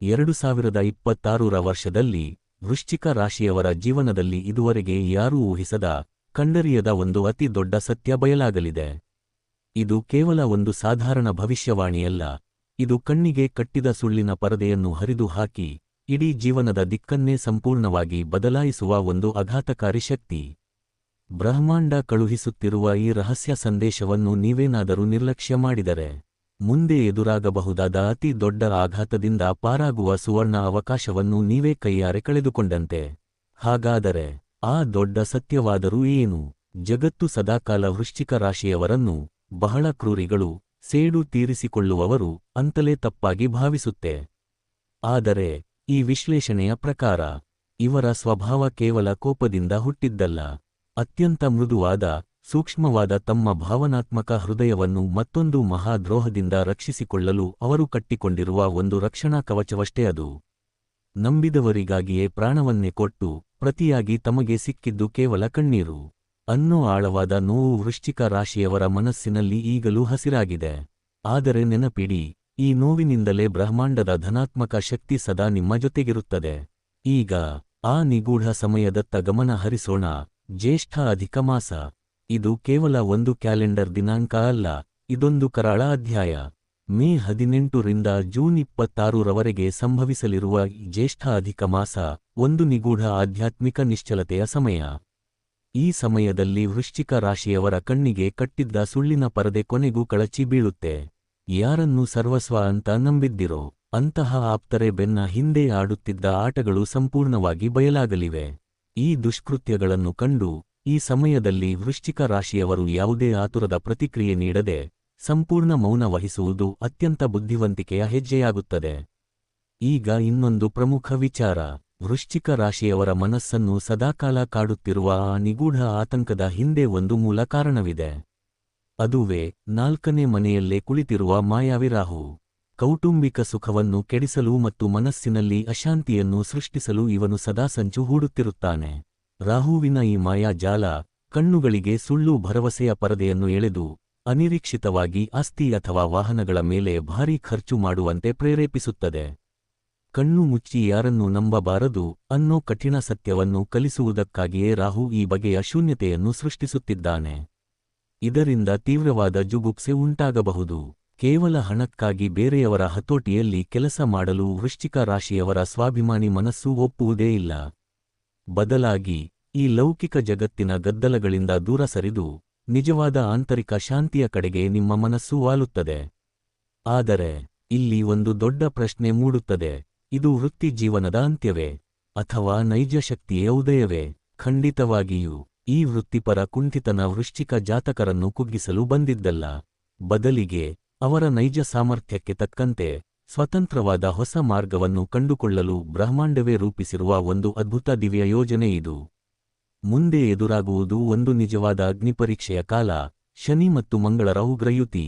2026ರ ವರ್ಷದಲ್ಲಿ ವೃಶ್ಚಿಕ ರಾಶಿಯವರ ಜೀವನದಲ್ಲಿ ಇದುವರೆಗೆ ಯಾರೂ ಊಹಿಸದ ಕಂಡರಿಯದ ಒಂದು ಅತಿ ದೊಡ್ಡ ಸತ್ಯ ಬಯಲಾಗಲಿದೆ. ಇದು ಕೇವಲ ಒಂದು ಸಾಧಾರಣ ಭವಿಷ್ಯವಾಣಿಯಲ್ಲ, ಇದು ಕಣ್ಣಿಗೆ ಕಟ್ಟಿದ ಸುಳ್ಳಿನ ಪರದೆಯನ್ನು ಹರಿದು ಹಾಕಿ ಇಡೀ ಜೀವನದ ದಿಕ್ಕನ್ನೇ ಸಂಪೂರ್ಣವಾಗಿ ಬದಲಾಯಿಸುವ ಒಂದು ಆಘಾತಕಾರಿ ಶಕ್ತಿ. ಬ್ರಹ್ಮಾಂಡ ಕಳುಹಿಸುತ್ತಿರುವ ಈ ರಹಸ್ಯ ಸಂದೇಶವನ್ನು ನೀವೇನಾದರೂ ನಿರ್ಲಕ್ಷ್ಯ ಮಾಡಿದರೆ ಮುಂದೆ ಎದುರಾಗಬಹುದಾದ ಅತಿ ದೊಡ್ಡ ಆಘಾತದಿಂದ ಪಾರಾಗುವ ಸುವರ್ಣ ಅವಕಾಶವನ್ನು ನೀವೇ ಕೈಯಾರೆ ಕಳೆದುಕೊಂಡಂತೆ. ಹಾಗಾದರೆ ಆ ದೊಡ್ಡ ಸತ್ಯವಾದರೂ ಏನು? ಜಗತ್ತು ಸದಾಕಾಲ ವೃಶ್ಚಿಕ ರಾಶಿಯವರನ್ನು ಬಹಳ ಕ್ರೂರಿಗಳು, ಸೇಡು ತೀರಿಸಿಕೊಳ್ಳುವವರು ಅಂತಲೇ ತಪ್ಪಾಗಿ ಭಾವಿಸುತ್ತೆ. ಆದರೆ ಈ ವಿಶ್ಲೇಷಣೆಯ ಪ್ರಕಾರ ಇವರ ಸ್ವಭಾವ ಕೇವಲ ಕೋಪದಿಂದ ಹುಟ್ಟಿದ್ದಲ್ಲ. ಅತ್ಯಂತ ಮೃದುವಾದ, ಸೂಕ್ಷ್ಮವಾದ ತಮ್ಮ ಭಾವನಾತ್ಮಕ ಹೃದಯವನ್ನು ಮತ್ತೊಂದು ಮಹಾದ್ರೋಹದಿಂದ ರಕ್ಷಿಸಿಕೊಳ್ಳಲು ಅವರು ಕಟ್ಟಿಕೊಂಡಿರುವ ಒಂದು ರಕ್ಷಣಾ ಕವಚವಷ್ಟೇ ಅದು. ನಂಬಿದವರಿಗಾಗಿಯೇ ಪ್ರಾಣವನ್ನೇ ಕೊಟ್ಟು ಪ್ರತಿಯಾಗಿ ತಮಗೆ ಸಿಕ್ಕಿದ್ದು ಕೇವಲ ಕಣ್ಣೀರು ಅನ್ನೋ ಆಳವಾದ ನೋವು ವೃಶ್ಚಿಕ ರಾಶಿಯವರ ಮನಸ್ಸಿನಲ್ಲಿ ಈಗಲೂ ಹಸಿರಾಗಿದೆ. ಆದರೆ ನೆನಪಿಡಿ, ಈ ನೋವಿನಿಂದಲೇ ಬ್ರಹ್ಮಾಂಡದ ಧನಾತ್ಮಕ ಶಕ್ತಿ ಸದಾ ನಿಮ್ಮ ಜೊತೆಗಿರುತ್ತದೆ. ಈಗ ಆ ನಿಗೂಢ ಸಮಯದತ್ತ ಗಮನ ಹರಿಸೋಣ. ಜ್ಯೇಷ್ಠ ಅಧಿಕ ಮಾಸ. ಇದು ಕೇವಲ ಒಂದು ಕ್ಯಾಲೆಂಡರ್ ದಿನಾಂಕ ಅಲ್ಲ, ಇದೊಂದು ಕರಾಳ ಅಧ್ಯಾಯ. ಮೇ 18ರಿಂದ ಜೂನ್ 26ರವರೆಗೆ ಸಂಭವಿಸಲಿರುವ ಜ್ಯೇಷ್ಠ ಅಧಿಕ ಮಾಸ ಒಂದು ನಿಗೂಢ ಆಧ್ಯಾತ್ಮಿಕ ನಿಶ್ಚಲತೆಯ ಸಮಯ. ಈ ಸಮಯದಲ್ಲಿ ವೃಶ್ಚಿಕ ರಾಶಿಯವರ ಕಣ್ಣಿಗೆ ಕಟ್ಟಿದ್ದ ಸುಳ್ಳಿನ ಪರದೆ ಕೊನೆಗೂ ಕಳಚಿ ಬೀಳುತ್ತೆ. ಯಾರನ್ನು ಸರ್ವಸ್ವ ಅಂತ ನಂಬಿದ್ದಿರೋ ಅಂತಹ ಆಪ್ತರೆ ಬೆನ್ನ ಹಿಂದೆ ಆಡುತ್ತಿದ್ದ ಆಟಗಳು ಸಂಪೂರ್ಣವಾಗಿ ಬಯಲಾಗಲಿವೆ. ಈ ದುಷ್ಕೃತ್ಯಗಳನ್ನು ಕಂಡು ಈ ಸಮಯದಲ್ಲಿ ವೃಶ್ಚಿಕ ರಾಶಿಯವರು ಯಾವುದೇ ಆತುರದ ಪ್ರತಿಕ್ರಿಯೆ ನೀಡದೆ ಸಂಪೂರ್ಣ ಮೌನ ವಹಿಸುವುದು ಅತ್ಯಂತ ಬುದ್ಧಿವಂತಿಕೆಯ ಹೆಜ್ಜೆಯಾಗುತ್ತದೆ. ಈಗ ಇನ್ನೊಂದು ಪ್ರಮುಖ ವಿಚಾರ. ವೃಶ್ಚಿಕ ರಾಶಿಯವರ ಮನಸ್ಸನ್ನು ಸದಾಕಾಲ ಕಾಡುತ್ತಿರುವ ಆ ನಿಗೂಢ ಆತಂಕದ ಹಿಂದೆ ಒಂದು ಮೂಲ ಕಾರಣವಿದೆ. ಅದುವೇ 4ನೇ ಮನೆಯಲ್ಲೇ ಕುಳಿತಿರುವ ಮಾಯಾವಿ ರಾಹು. ಕೌಟುಂಬಿಕ ಸುಖವನ್ನು ಕೆಡಿಸಲು ಮತ್ತು ಮನಸ್ಸಿನಲ್ಲಿ ಅಶಾಂತಿಯನ್ನು ಸೃಷ್ಟಿಸಲು ಇವನು ಸದಾ ಸಂಚು ಹೂಡುತ್ತಿರುತ್ತಾನೆ. ರಾಹುವಿನ ಈ ಮಾಯಾಜಾಲ ಕಣ್ಣುಗಳಿಗೆ ಸುಳ್ಳು ಭರವಸೆಯ ಪರದೆಯನ್ನು ಎಳೆದು ಅನಿರೀಕ್ಷಿತವಾಗಿ ಆಸ್ತಿ ಅಥವಾ ವಾಹನಗಳ ಮೇಲೆ ಭಾರೀ ಖರ್ಚು ಮಾಡುವಂತೆ ಪ್ರೇರೇಪಿಸುತ್ತದೆ. ಕಣ್ಣು ಮುಚ್ಚಿ ಯಾರನ್ನೂ ನಂಬಬಾರದು ಅನ್ನೋ ಕಠಿಣ ಸತ್ಯವನ್ನು ಕಲಿಸುವುದಕ್ಕಾಗಿಯೇ ರಾಹು ಈ ಬಗೆಯ ಶೂನ್ಯತೆಯನ್ನು ಸೃಷ್ಟಿಸುತ್ತಿದ್ದಾನೆ. ಇದರಿಂದ ತೀವ್ರವಾದ ಜುಗುಪ್ಸೆ ಉಂಟಾಗಬಹುದು. ಕೇವಲ ಹಣಕ್ಕಾಗಿ ಬೇರೆಯವರ ಹತೋಟಿಯಲ್ಲಿ ಕೆಲಸ ಮಾಡಲು ವೃಶ್ಚಿಕ ರಾಶಿಯವರ ಸ್ವಾಭಿಮಾನಿ ಮನಸ್ಸು ಒಪ್ಪುವುದೇ ಇಲ್ಲ. ಬದಲಾಗಿ ಈ ಲೌಕಿಕ ಜಗತ್ತಿನ ಗದ್ದಲಗಳಿಂದ ದೂರ ಸರಿದು ನಿಜವಾದ ಆಂತರಿಕ ಶಾಂತಿಯ ಕಡೆಗೆ ನಿಮ್ಮ ಮನಸ್ಸು ವಾಲುತ್ತದೆ. ಆದರೆ ಇಲ್ಲಿ ಒಂದು ದೊಡ್ಡ ಪ್ರಶ್ನೆ ಮೂಡುತ್ತದೆ. ಇದು ವೃತ್ತಿ ಜೀವನದ ಅಂತ್ಯವೇ ಅಥವಾ ನೈಜ ಶಕ್ತಿಯೇ ಉದಯವೇ? ಖಂಡಿತವಾಗಿಯೂ ಈ ವೃತ್ತಿಪರ ಕುಂಠಿತನ ವೃಶ್ಚಿಕ ಜಾತಕರನ್ನು ಕುಗ್ಗಿಸಲು ಬಂದಿದ್ದಲ್ಲ. ಬದಲಿಗೆ ಅವರ ನೈಜ ಸಾಮರ್ಥ್ಯಕ್ಕೆ ತಕ್ಕಂತೆ ಸ್ವತಂತ್ರವಾದ ಹೊಸ ಮಾರ್ಗವನ್ನು ಕಂಡುಕೊಳ್ಳಲು ಬ್ರಹ್ಮಾಂಡವೇ ರೂಪಿಸಿರುವ ಒಂದು ಅದ್ಭುತ ದಿವ್ಯ ಯೋಜನೆ ಇದು. ಮುಂದೆ ಎದುರಾಗುವುದು ಒಂದು ನಿಜವಾದ ಅಗ್ನಿಪರೀಕ್ಷೆಯ ಕಾಲ. ಶನಿ ಮತ್ತು ಮಂಗಳರ ಉಗ್ರಯುತಿ.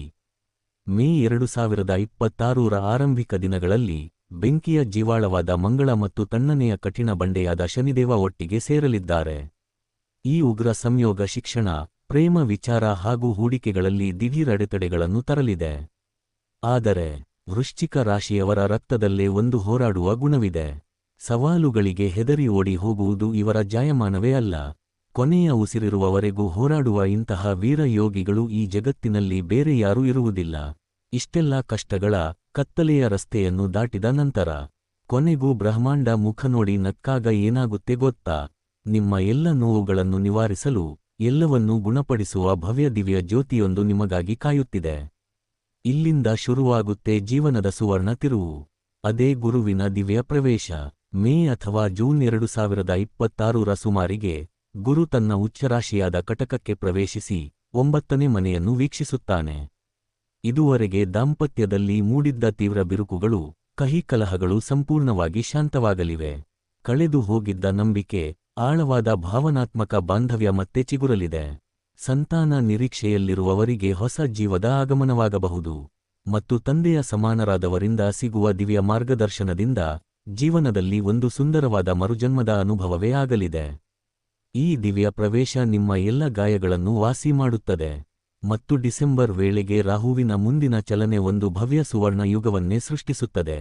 ಮೇ 2026ರ ಆರಂಭಿಕ ದಿನಗಳಲ್ಲಿ ಬೆಂಕಿಯ ಜೀವಾಳವಾದ ಮಂಗಳ ಮತ್ತು ತಣ್ಣನೆಯ ಕಠಿಣ ಬಂಡೆಯಾದ ಶನಿದೇವ ಒಟ್ಟಿಗೆ ಸೇರಲಿದ್ದಾರೆ. ಈ ಉಗ್ರ ಸಂಯೋಗ ಶಿಕ್ಷಣ, ಪ್ರೇಮ ವಿಚಾರ ಹಾಗೂ ಹೂಡಿಕೆಗಳಲ್ಲಿ ದಿಢೀರ್ ಅಡೆತಡೆಗಳನ್ನು ತರಲಿದೆ. ಆದರೆ ವೃಶ್ಚಿಕ ರಾಶಿಯವರ ರಕ್ತದಲ್ಲೇ ಒಂದು ಹೋರಾಡುವ ಗುಣವಿದೆ. ಸವಾಲುಗಳಿಗೆ ಹೆದರಿ ಓಡಿ ಹೋಗುವುದು ಇವರ ಜಾಯಮಾನವೇ ಅಲ್ಲ. ಕೊನೆಯ ಉಸಿರಿರುವವರೆಗೂ ಹೋರಾಡುವ ಇಂತಹ ವೀರ ಯೋಗಿಗಳು ಈ ಜಗತ್ತಿನಲ್ಲಿ ಬೇರೆ ಯಾರೂ ಇರುವುದಿಲ್ಲ. ಇಷ್ಟೆಲ್ಲ ಕಷ್ಟಗಳ ಕತ್ತಲೆಯ ರಸ್ತೆಯನ್ನು ದಾಟಿದ ನಂತರ ಕೊನೆಗೂ ಬ್ರಹ್ಮಾಂಡ ಮುಖ ನೋಡಿ ನಕ್ಕಾಗ ಏನಾಗುತ್ತೆ ಗೊತ್ತಾ? ನಿಮ್ಮ ಎಲ್ಲ ನೋವುಗಳನ್ನು ನಿವಾರಿಸಲು, ಎಲ್ಲವನ್ನೂ ಗುಣಪಡಿಸುವ ಭವ್ಯ ದಿವ್ಯ ಜ್ಯೋತಿಯೊಂದು ನಿಮಗಾಗಿ ಕಾಯುತ್ತಿದೆ. ಇಲ್ಲಿಂದ ಶುರುವಾಗುತ್ತೆ ಜೀವನದ ಸುವರ್ಣ ತಿರುವು. ಅದೇ ಗುರುವಿನ ದಿವ್ಯ ಪ್ರವೇಶ. ಮೇ ಅಥವಾ ಜೂನ್ 2026ರ ಸುಮಾರಿಗೆ ಗುರು ತನ್ನ ಉಚ್ಚರಾಶಿಯಾದ ಕಟಕಕ್ಕೆ ಪ್ರವೇಶಿಸಿ 9ನೇ ಮನೆಯನ್ನು ವೀಕ್ಷಿಸುತ್ತಾನೆ. ಇದುವರೆಗೆ ದಾಂಪತ್ಯದಲ್ಲಿ ಮೂಡಿದ್ದ ತೀವ್ರ ಬಿರುಕುಗಳು, ಕಹಿ ಕಲಹಗಳು ಸಂಪೂರ್ಣವಾಗಿ ಶಾಂತವಾಗಲಿವೆ. ಕಳೆದು ಹೋಗಿದ್ದ ನಂಬಿಕೆ, ಆಳವಾದ ಭಾವನಾತ್ಮಕ ಬಾಂಧವ್ಯ ಮತ್ತೆ ಚಿಗುರಲಿದೆ. ಸಂತಾನ ನಿರೀಕ್ಷೆಯಲ್ಲಿರುವವರಿಗೆ ಹೊಸ ಜೀವದ ಆಗಮನವಾಗಬಹುದು. ಮತ್ತು ತಂದೆಯ ಸಮಾನರಾದವರಿಂದ ಸಿಗುವ ದಿವ್ಯ ಮಾರ್ಗದರ್ಶನದಿಂದ ಜೀವನದಲ್ಲಿ ಒಂದು ಸುಂದರವಾದ ಮರುಜನ್ಮದ ಅನುಭವವೇ ಆಗಲಿದೆ. ಈ ದಿವ್ಯ ಪ್ರವೇಶ ನಿಮ್ಮ ಎಲ್ಲ ಗಾಯಗಳನ್ನು ವಾಸಿ ಮಾಡುತ್ತದೆ. ಮತ್ತು ಡಿಸೆಂಬರ್ ವೇಳೆಗೆ ರಾಹುವಿನ ಮುಂದಿನ ಚಲನೆ ಒಂದು ಭವ್ಯ ಸುವರ್ಣ ಯುಗವನ್ನೇ ಸೃಷ್ಟಿಸುತ್ತದೆ.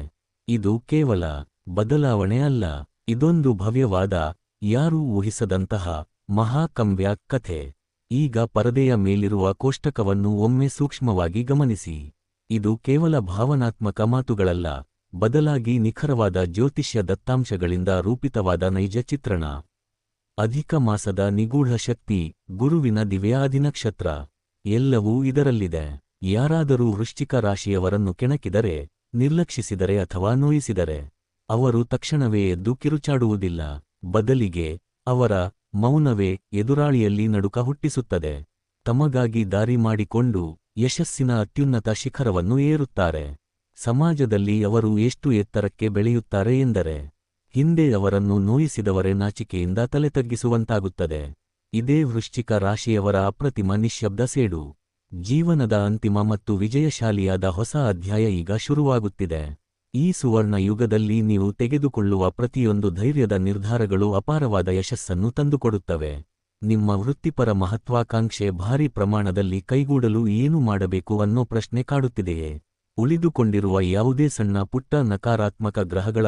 ಇದು ಕೇವಲ ಬದಲಾವಣೆ ಅಲ್ಲ, ಇದೊಂದು ಭವ್ಯವಾದ, ಯಾರೂ ಊಹಿಸದಂತಹ ಮಹಾಕಾವ್ಯ ಕಥೆ. ಈಗ ಪರದೆಯ ಮೇಲಿರುವ ಕೋಷ್ಟಕವನ್ನು ಒಮ್ಮೆ ಸೂಕ್ಷ್ಮವಾಗಿ ಗಮನಿಸಿ. ಇದು ಕೇವಲ ಭಾವನಾತ್ಮಕ ಮಾತುಗಳಲ್ಲ, ಬದಲಾಗಿ ನಿಖರವಾದ ಜ್ಯೋತಿಷ್ಯ ದತ್ತಾಂಶಗಳಿಂದ ರೂಪಿತವಾದ ನೈಜ ಚಿತ್ರಣ. ಅಧಿಕ ಮಾಸದ ನಿಗೂಢ ಶಕ್ತಿ, ಗುರುವಿನ ದಿವ್ಯ ಅಧಿನಕ್ಷತ್ರ, ಎಲ್ಲವೂ ಇದರಲ್ಲಿದೆ. ಯಾರಾದರೂ ವೃಶ್ಚಿಕ ರಾಶಿಯವರನ್ನು ಕೆಣಕಿದರೆ, ನಿರ್ಲಕ್ಷಿಸಿದರೆ ಅಥವಾ ನೋಯಿಸಿದರೆ, ಅವರು ತಕ್ಷಣವೇ ಎದ್ದು ಕಿರುಚಾಡುವುದಿಲ್ಲ. ಬದಲಿಗೆ ಅವರ ಮೌನವೇ ಎದುರಾಳಿಯಲ್ಲಿ ನಡುಕ ಹುಟ್ಟಿಸುತ್ತದೆ. ತಮಗಾಗಿ ದಾರಿ ಮಾಡಿಕೊಂಡು ಯಶಸ್ಸಿನ ಅತ್ಯುನ್ನತ ಶಿಖರವನ್ನು ಏರುತ್ತಾರೆ. ಸಮಾಜದಲ್ಲಿ ಅವರು ಎಷ್ಟು ಎತ್ತರಕ್ಕೆ ಬೆಳೆಯುತ್ತಾರೆ ಎಂದರೆ, ಹಿಂದೆ ಅವರನ್ನು ನೋಯಿಸಿದವರೇ ನಾಚಿಕೆಯಿಂದ ತಲೆ ತಗ್ಗಿಸುವಂತಾಗುತ್ತದೆ. ಇದೇ ವೃಶ್ಚಿಕ ರಾಶಿಯವರ ಅಪ್ರತಿಮ ನಿಶ್ಶಬ್ದ ಸೇಡು. ಜೀವನದ ಅಂತಿಮ ಮತ್ತು ವಿಜಯಶಾಲಿಯಾದ ಹೊಸ ಅಧ್ಯಾಯ ಈಗ ಶುರುವಾಗುತ್ತಿದೆ. ಈ ಸುವರ್ಣ ಯುಗದಲ್ಲಿ ನೀವು ತೆಗೆದುಕೊಳ್ಳುವ ಪ್ರತಿಯೊಂದು ಧೈರ್ಯದ ನಿರ್ಧಾರಗಳು ಅಪಾರವಾದ ಯಶಸ್ಸನ್ನು ತಂದುಕೊಡುತ್ತವೆ. ನಿಮ್ಮ ವೃತ್ತಿಪರ ಮಹತ್ವಾಕಾಂಕ್ಷೆ ಭಾರೀ ಪ್ರಮಾಣದಲ್ಲಿ ಕೈಗೂಡಲು ಏನು ಮಾಡಬೇಕು ಅನ್ನೋ ಪ್ರಶ್ನೆ ಕಾಡುತ್ತಿದೆಯೇ? ಉಳಿದುಕೊಂಡಿರುವ ಯಾವುದೇ ಸಣ್ಣ ಪುಟ್ಟ ನಕಾರಾತ್ಮಕ ಗ್ರಹಗಳ